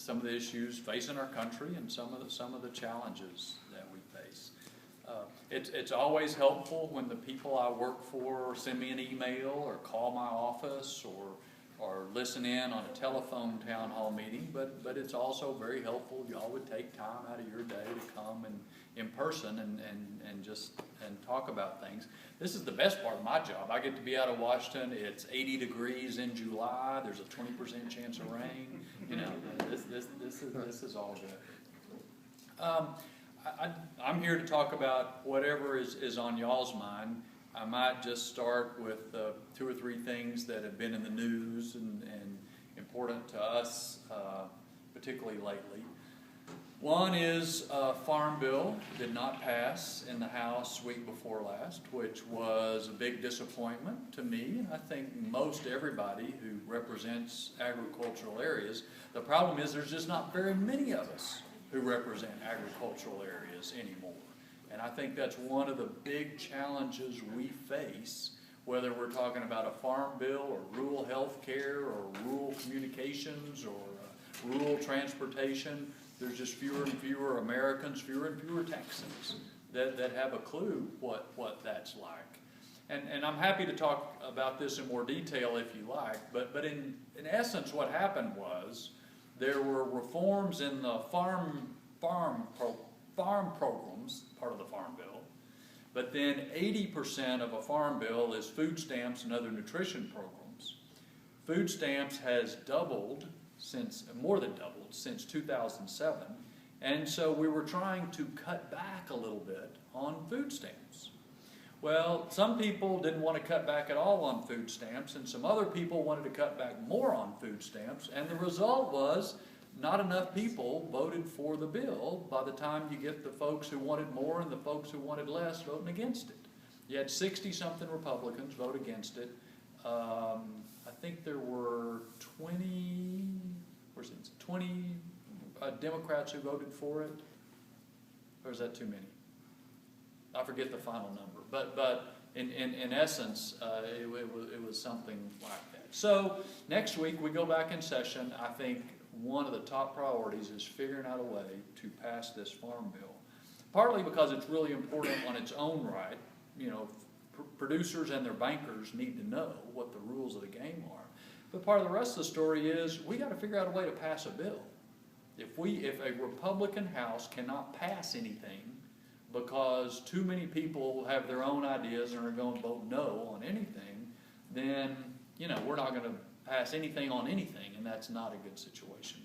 some of the issues facing our country and some of the challenges that we face. It's always helpful when the people I work for send me an email or call my office or listen in on a telephone town hall meeting, but it's also very helpful. Y'all would take time out of your day to come in person and talk about things. This is the best part of my job. I get to be out of Washington. It's 80 degrees in July. There's a 20% chance of rain. You know, this is all good. I'm here to talk about whatever is on y'all's mind. I might just start with 2 or 3 things that have been in the news and important to us, particularly lately. One is Farm Bill did not pass in the House week before last, which was a big disappointment to me, and I think most everybody who represents agricultural areas. The problem is there's just not very many of us who represent agricultural areas anymore. And I think that's one of the big challenges we face, whether we're talking about a farm bill or rural health care or rural communications or rural transportation. There's just fewer and fewer Americans, fewer and fewer Texans that have a clue what that's like. And I'm happy to talk about this in more detail if you like, but in essence what happened was there were reforms in the farm programs, part of the Farm Bill, but then 80% of a farm bill is food stamps and other nutrition programs. Food stamps has doubled more than doubled since 2007, and so we were trying to cut back a little bit on food stamps. Well, some people didn't want to cut back at all on food stamps, and some other people wanted to cut back more on food stamps, and the result was not enough people voted for the bill by the time you get the folks who wanted more and the folks who wanted less voting against it. You had 60-something Republicans vote against it. I think there were 20 Democrats who voted for it, or is that too many? I forget the final number, but in essence, it was something like that. So next week we go back in session. I think one of the top priorities is figuring out a way to pass this farm bill, partly because it's really important on its own right. You know, producers and their bankers need to know what the rules of the game are. But part of the rest of the story is we got to figure out a way to pass a bill. If a Republican House cannot pass anything because too many people have their own ideas and are going to vote no on anything, then, you know, we're not going to pass anything on anything, and that's not a good situation.